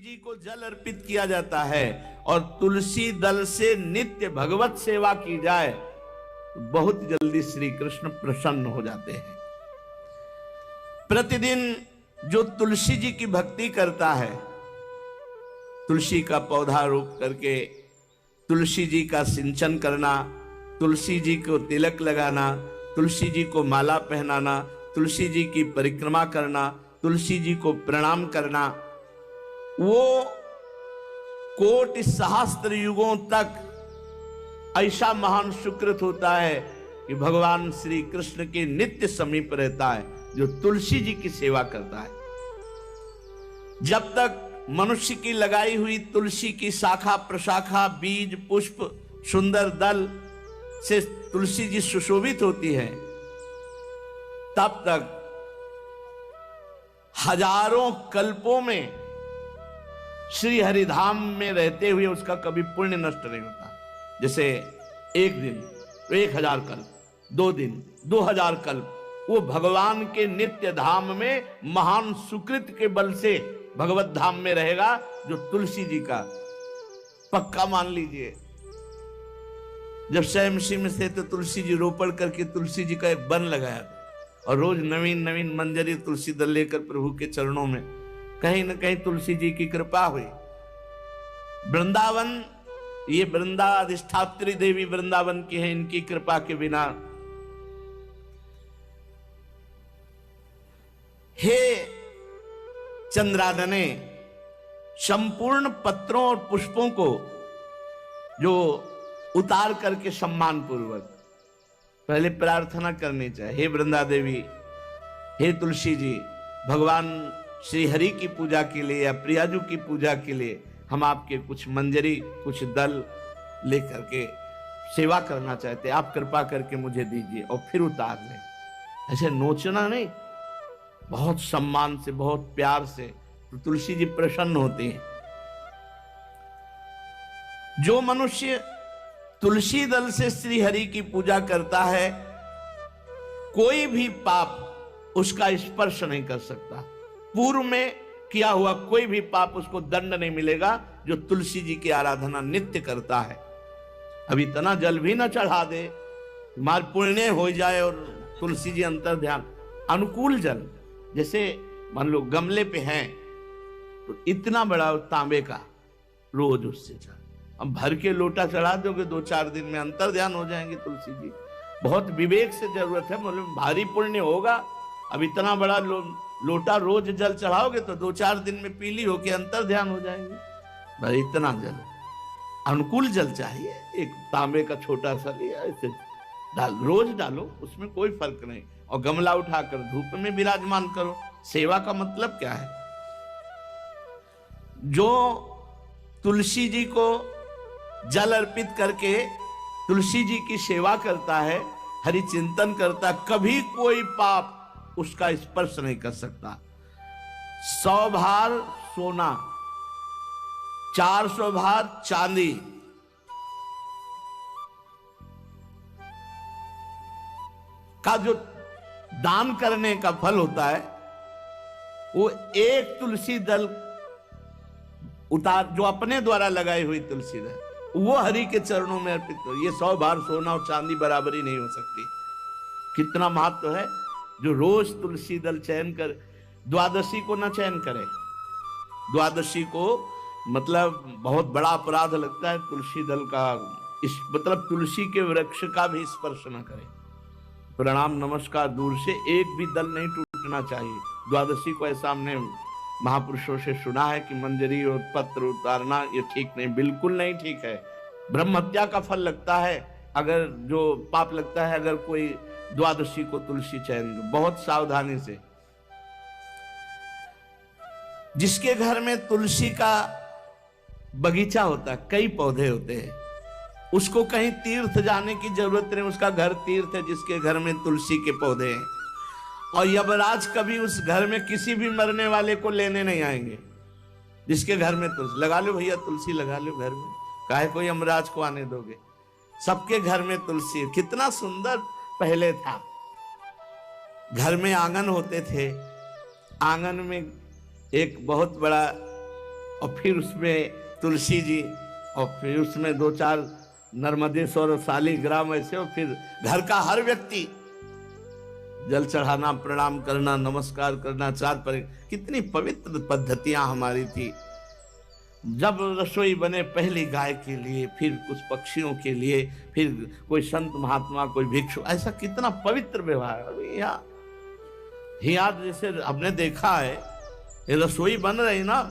जी को जल अर्पित किया जाता है और तुलसी दल से नित्य भगवत सेवा की जाए तो बहुत जल्दी श्री कृष्ण प्रसन्न हो जाते हैं। प्रतिदिन जो तुलसी जी की भक्ति करता है, तुलसी का पौधा रोप करके तुलसी जी का सिंचन करना, तुलसी जी को तिलक लगाना, तुलसी जी को माला पहनाना, तुलसी जी की परिक्रमा करना, तुलसी जी को प्रणाम करना, वो कोटि सहस्त्र युगों तक ऐसा महान सुकृत होता है कि भगवान श्री कृष्ण के नित्य समीप रहता है जो तुलसी जी की सेवा करता है। जब तक मनुष्य की लगाई हुई तुलसी की शाखा प्रशाखा बीज पुष्प सुंदर दल से तुलसी जी सुशोभित होती है, तब तक हजारों कल्पों में श्री हरिधाम में रहते हुए उसका कभी पुण्य नष्ट नहीं होता। जैसे एक दिन तो 1000 कल्प, 2 दिन 2000 कल्प वो भगवान के नित्य धाम में महान सुकृत के बल से भगवत धाम में रहेगा, जो तुलसी जी का पक्का मान लीजिए। जब स्वयं में से तो तुलसी जी रोपण करके तुलसी जी का एक वन लगाया और रोज नवीन नवीन मंजरी तुलसी दल लेकर प्रभु के चरणों में, कहीं न कहीं तुलसी जी की कृपा हुई। वृंदावन, ये वृंदा अधिष्ठात्री देवी वृंदावन की है, इनकी कृपा के बिना हे चंद्रादने संपूर्ण पत्रों और पुष्पों को जो उतार करके सम्मान पूर्वक पहले प्रार्थना करनी चाहिए, हे वृंदा देवी, हे तुलसी जी, भगवान श्री हरि की पूजा के लिए या प्रियाजू की पूजा के लिए हम आपके कुछ मंजरी कुछ दल लेकर के सेवा करना चाहते हैं, आप कृपा करके मुझे दीजिए, और फिर उतार लें। ऐसे नोचना नहीं, बहुत सम्मान से बहुत प्यार से, तो तुलसी जी प्रसन्न होते हैं। जो मनुष्य तुलसी दल से श्री हरि की पूजा करता है, कोई भी पाप उसका स्पर्श नहीं कर सकता। पूर्व में किया हुआ कोई भी पाप उसको दंड नहीं मिलेगा, जो तुलसी जी की आराधना नित्य करता है। अब इतना जल भी ना चढ़ा दे, मार पुण्य हो जाए और तुलसी जी अंतर ध्यान अनुकूल जल, जैसे मान लो गमले पे हैं तो इतना बड़ा तांबे का रोज उससे चढ़, अब भर के लोटा चढ़ा दोगे 2-4 दिन में अंतर ध्यान हो जाएंगे तुलसी जी। बहुत विवेक से जरूरत है, मतलब भारी पुण्य होगा। अब इतना बड़ा लोटा रोज जल चढ़ाओगे तो 2-4 दिन में पीली होके अंतर ध्यान हो जाएंगे। भाई इतना जल, अनुकूल जल चाहिए। एक तांबे का छोटा सा लिया, ऐसे रोज डालो, उसमें कोई फर्क नहीं, और गमला उठाकर धूप में विराजमान करो। सेवा का मतलब क्या है? जो तुलसी जी को जल अर्पित करके तुलसी जी की सेवा करता है, हरि चिंतन करता, कभी कोई पाप उसका स्पर्श नहीं कर सकता। 100 भार सोना, 400 भार चांदी, का जो दान करने का फल होता है, वो एक तुलसी दल उतार, जो अपने द्वारा लगाई हुई तुलसी दल, वो हरि के चरणों में अर्पित हो। ये 100 भार सोना और चांदी बराबरी नहीं हो सकती। कितना महत्व है। जो रोज तुलसी दल चयन कर, द्वादशी को ना चयन करे, द्वादशी को मतलब बहुत बड़ा अपराध लगता है तुलसी दल का, इस मतलब तुलसी के वृक्ष का भी स्पर्श न करे। प्रणाम नमस्कार दूर से, एक भी दल नहीं टूटना चाहिए। द्वादशी को ऐसा हमने महापुरुषों से सुना है कि मंजरी और पत्र उतारना ये ठीक नहीं, बिल्कुल नहीं ठीक है। ब्रह्म हत्या का फल लगता है, अगर जो पाप लगता है अगर कोई द्वादशी को तुलसी चयन, बहुत सावधानी से। जिसके घर में तुलसी का बगीचा होता है, कई पौधे होते हैं, उसको कहीं तीर्थ जाने की जरूरत नहीं, उसका घर तीर्थ है जिसके घर में तुलसी के पौधे हैं। और यमराज कभी उस घर में किसी भी मरने वाले को लेने नहीं आएंगे। जिसके घर में तुलसी, लगा लो भैया तुलसी लगा लो घर में, काहे को यमराज को आने दोगे? सबके घर में तुलसी। कितना सुंदर पहले था। घर में आंगन होते थे, आंगन में एक बहुत बड़ा और फिर उसमें तुलसी जी, और फिर उसमें 2-4 नर्मदेश्वर और शालिग्राम ऐसे, और फिर घर का हर व्यक्ति जल चढ़ाना, प्रणाम करना, नमस्कार करना, 4 पर। कितनी पवित्र पद्धतियां हमारी थी। जब रसोई बने पहली गाय के लिए, फिर कुछ पक्षियों के लिए, फिर कोई संत महात्मा, कोई भिक्षु, ऐसा कितना पवित्र व्यवहार। अभी यहाँ जैसे हमने देखा है, ये रसोई बन रही ना,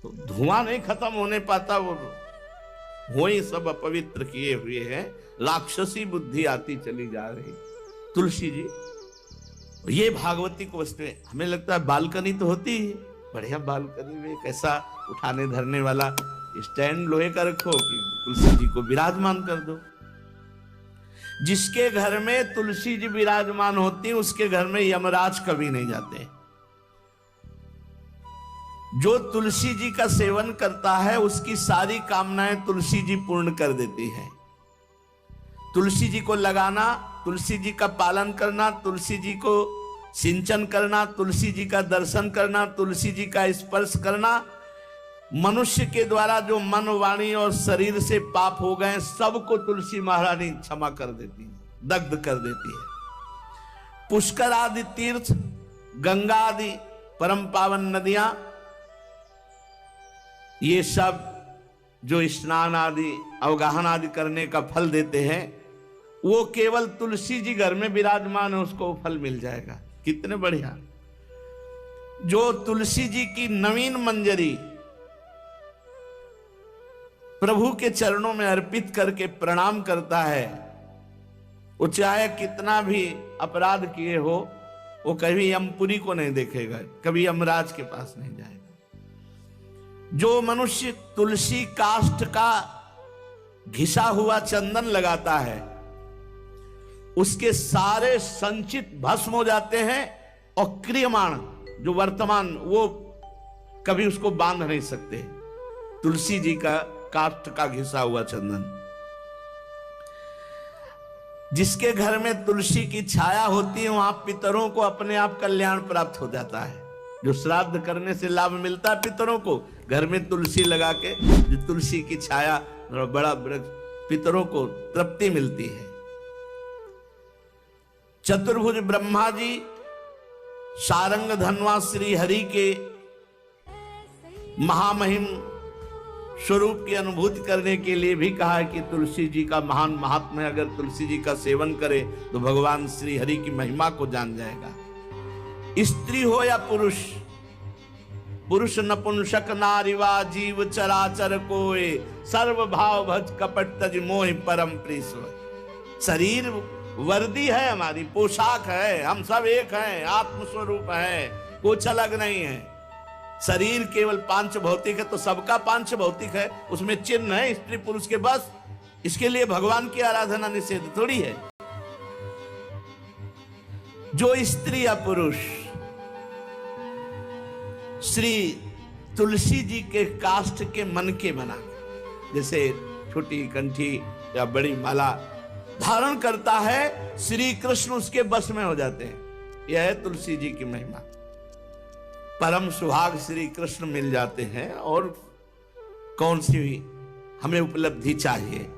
तो धुआं नहीं खत्म होने पाता, वो ही सब अपवित्र किए हुए हैं, राक्षसी बुद्धि आती चली जा रही। तुलसी जी, ये भागवती को वस्तुएं, हमें लगता है बालकनी तो होती है, बढ़िया बालकनी में कैसा उठाने धरने वाला स्टैंड लोहे का रखो कि तुलसी जी को विराजमान कर दो। जिसके घर में तुलसी जी विराजमान होती है, उसके घर में यमराज कभी नहीं जाते। जो तुलसी जी का सेवन करता है, उसकी सारी कामनाएं तुलसी जी पूर्ण कर देती है। तुलसी जी को लगाना, तुलसी जी का पालन करना, तुलसी जी को सिंचन करना, तुलसी जी का दर्शन करना, तुलसी जी का स्पर्श करना, मनुष्य के द्वारा जो मन, वाणी और शरीर से पाप हो गए, सबको तुलसी महारानी क्षमा कर देती है, दग्ध कर देती है। पुष्कर आदि तीर्थ, गंगा आदि परम पावन नदियां, ये सब जो स्नान आदि, अवगाहन आदि करने का फल देते हैं, वो केवल तुलसी जी घर में विराजमान है, उसको वो फल मिल जाएगा। कितने बढ़िया। जो तुलसी जी की नवीन मंजरी प्रभु के चरणों में अर्पित करके प्रणाम करता है, वो चाहे कितना भी अपराध किए हो, वो कभी यमपुरी को नहीं देखेगा, कभी यमराज के पास नहीं जाएगा। जो मनुष्य तुलसी काष्ठ का घिसा हुआ चंदन लगाता है, उसके सारे संचित भस्म हो जाते हैं, और क्रियमाण जो वर्तमान, वो कभी उसको बांध नहीं सकते। तुलसी जी का काष्ठ का घिसा हुआ चंदन। जिसके घर में तुलसी की छाया होती है, वहां पितरों को अपने आप कल्याण प्राप्त हो जाता है। जो श्राद्ध करने से लाभ मिलता है पितरों को, घर में तुलसी लगा के, जो तुलसी की छाया, बड़ा पितरों को तृप्ति मिलती है। चतुर्भुज ब्रह्मा जी सारंग धनवा श्री हरि के महामहिम स्वरूप की अनुभूति करने के लिए भी कहा है कि तुलसी जी का महान महात्म्य है। अगर तुलसी जी का सेवन करे तो भगवान श्री हरि की महिमा को जान जाएगा। स्त्री हो या पुरुष, पुरुष नपुंसक नारीवा जीव चराचर कोय, सर्व भाव भज कपट तज मोहि परम प्रीश्वर। शरीर वर्दी है, हमारी पोशाक है, हम सब एक हैं, आत्मस्वरूप है, कुछ अलग नहीं है। शरीर केवल पांच भौतिक है तो सबका पांच भौतिक है, उसमें चिन्ह है स्त्री पुरुष के, बस। इसके लिए भगवान की आराधना निषेध थोड़ी है। जो स्त्री या पुरुष श्री तुलसी जी के काष्ठ के मन के बना, जैसे छोटी कंठी या बड़ी माला धारण करता है, श्री कृष्ण उसके बस में हो जाते हैं। यह है तुलसी जी की महिमा। परम सुहाग श्री कृष्ण मिल जाते हैं, और कौन सी हमें उपलब्धि चाहिए।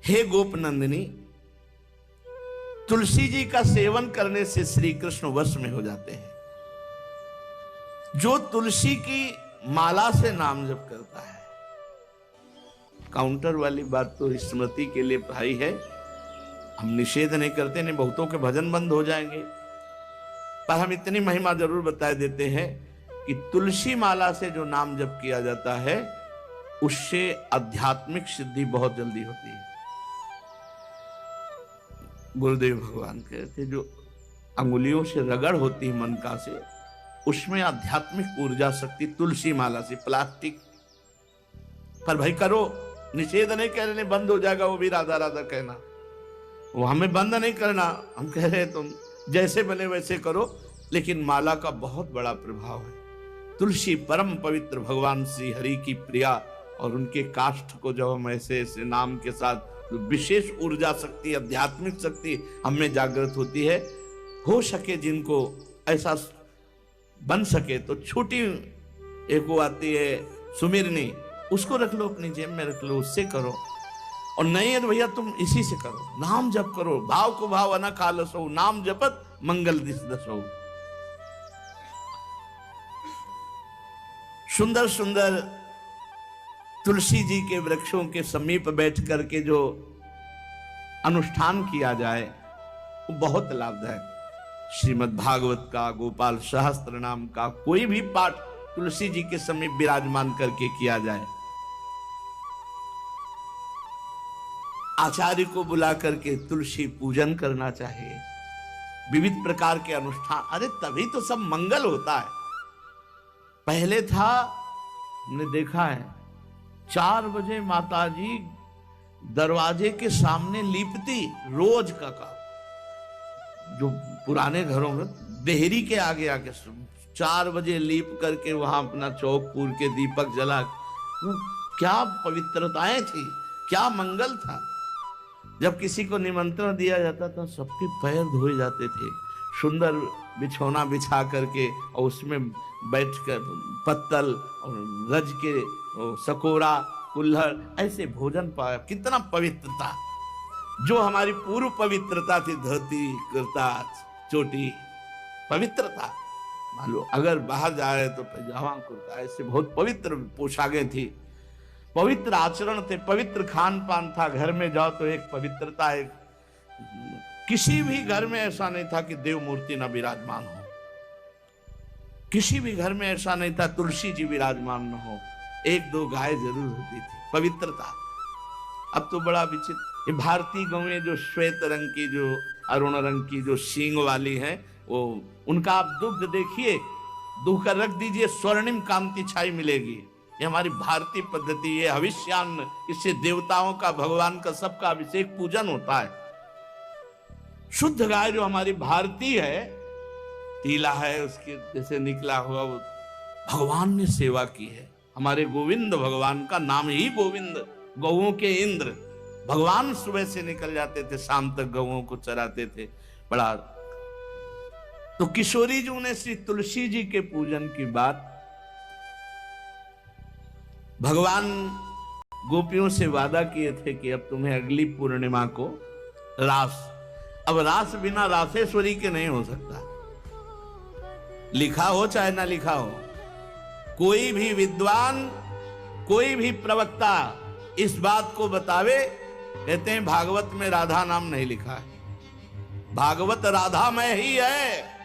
हे गोप नंदिनी, तुलसी जी का सेवन करने से श्री कृष्ण वश में हो जाते हैं। जो तुलसी की माला से नाम जप करता है, काउंटर वाली बात तो स्मृति के लिए भाई है, हम निषेध नहीं करते, नहीं बहुतों के भजन बंद हो जाएंगे, पर हम इतनी महिमा जरूर बता देते हैं कि तुलसी माला से जो नाम जप किया जाता है, उससे आध्यात्मिक सिद्धि बहुत जल्दी होती है। गुरुदेव भगवान कहते, जो अंगुलियों से रगड़ होती है मन का से, उसमें आध्यात्मिक ऊर्जा शक्ति तुलसी माला से। प्लास्टिक पर भाई करो, निषेध नहीं कह रहे, बंद हो जाएगा वो भी राधा राधा कहना, वो हमें बंद नहीं करना। हम कह रहे तुम जैसे बने वैसे करो, लेकिन माला का बहुत बड़ा प्रभाव है। तुलसी परम पवित्र भगवान श्री हरि की प्रिया, और उनके काष्ठ को जब हम ऐसे ऐसे नाम के साथ विशेष ऊर्जा शक्ति, आध्यात्मिक शक्ति हमें जागृत होती है। हो सके जिनको ऐसा बन सके तो छोटी एक वो आती है सुमिरनी, उसको रख लो अपनी जेब में, रख लो, उससे करो। और नहीं है तो भैया तुम इसी से करो, नाम जप करो, भाव को भाव न खालसो, नाम जपत मंगल दिस दसो। सुंदर सुंदर तुलसी जी के वृक्षों के समीप बैठ करके जो अनुष्ठान किया जाए वो बहुत लाभदायक। श्रीमद् भागवत का, गोपाल सहस्त्र नाम का कोई भी पाठ तुलसी जी के समीप विराजमान करके किया जाए, आचार्य को बुला करके तुलसी पूजन करना चाहिए, विविध प्रकार के अनुष्ठान, अरे तभी तो सब मंगल होता है। पहले था, हमने देखा है, 4 बजे माताजी दरवाजे के सामने लीपती, रोज का काम। जो पुराने घरों में देहरी के आगे आके 4 बजे लीप करके वहां अपना चौक पूर के दीपक जला, क्या पवित्रताएं थी, क्या मंगल था। जब किसी को निमंत्रण दिया जाता था सबके पैर धोए जाते थे, सुंदर बिछौना बिछा करके और उसमें बैठकर पत्तल और रज के सकोरा कुल्हड़ ऐसे भोजन पाया, कितना पवित्रता। जो हमारी पूर्व पवित्रता थी, धोती कुर्ता चोटी, पवित्रता। मान लो अगर बाहर जा रहे तो पैजामा कुर्ता, ऐसे बहुत पवित्र पोशाकें थी, पवित्र आचरण थे, पवित्र खान पान था। घर में जाओ तो एक पवित्रता, एक किसी भी घर में ऐसा नहीं था कि देव मूर्ति न विराजमान हो, किसी भी घर में ऐसा नहीं था तुलसी जी विराजमान न हो, 1-2 गाय जरूर होती थी, पवित्रता। अब तो बड़ा विचित्र, ये भारतीय गौएं जो श्वेत रंग की, जो अरुण रंग की, जो सींग वाली हैं, वो उनका आप दुग्ध देखिए, दूह कर रख दीजिए, स्वर्णिम कांति छाई मिलेगी। ये हमारी भारतीय पद्धति, ये हविष्यान्न, इससे देवताओं का, भगवान का, सबका अभिषेक पूजन होता है। शुद्ध गाय जो हमारी भारतीय है, तीला है उसके जैसे निकला हुआ, वो भगवान ने सेवा की है। हमारे गोविंद भगवान का नाम ही गोविंद, गौओं के इंद्र। भगवान सुबह से निकल जाते थे, शाम तक गौओं को चराते थे, बड़ा। तो किशोरी जी ने श्री तुलसी जी के पूजन की बात, भगवान गोपियों से वादा किए थे कि अब तुम्हें अगली पूर्णिमा को रास, अब रास बिना रासेश्वरी के नहीं हो सकता, लिखा हो चाहे ना लिखा हो। कोई भी विद्वान, कोई भी प्रवक्ता इस बात को बतावे, कहते हैं भागवत में राधा नाम नहीं लिखा है, भागवत राधामय ही है।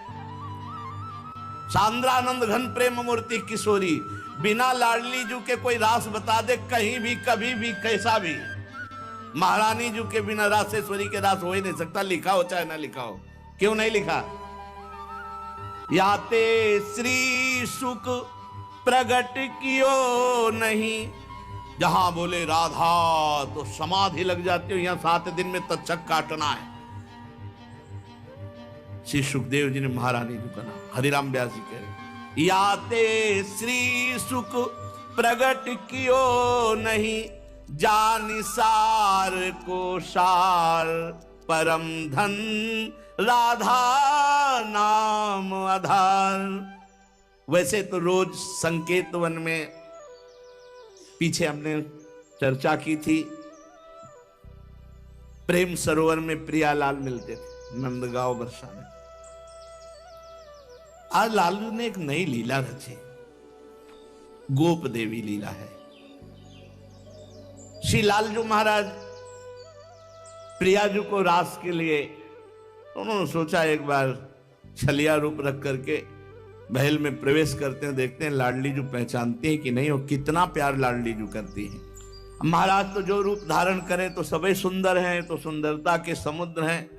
सांद्रानंद घन प्रेम मूर्ति किशोरी, बिना लाडली जू के कोई रास बता दे कहीं भी, कभी भी, कैसा भी। महारानी जू के बिना रासेश्वरी के रास हो ही नहीं सकता, लिखा हो चाहे ना लिखा हो। क्यों नहीं लिखा? याते श्री सुख प्रगट कियो नहीं, जहां बोले राधा तो समाधि लग जाती हो, यहां 7 दिन में तक्षक काटना है। श्री सुखदेव जी ने महारानी जी का नाम, हरिराम व्यास जी कह रहे, याते श्री सुख प्रगट कियो नहीं, जानि सार को सार परम धन, राधा नाम आधार। वैसे तो रोज संकेत वन में, पीछे हमने चर्चा की थी, प्रेम सरोवर में प्रियालाल मिलते थे, नंदगांव वर्षा में। आज लालू ने एक नई लीला रची, गोप देवी लीला है। श्री लालजू महाराज प्रियाजू को रास के लिए उन्होंने सोचा एक बार छलिया रूप रख करके महल में प्रवेश करते हैं, देखते हैं लाडली जू पहचानती है कि नहीं, और कितना प्यार लाडली जू करती है। महाराज तो जो रूप धारण करें तो सभी सुंदर हैं, तो सुंदरता के समुद्र हैं।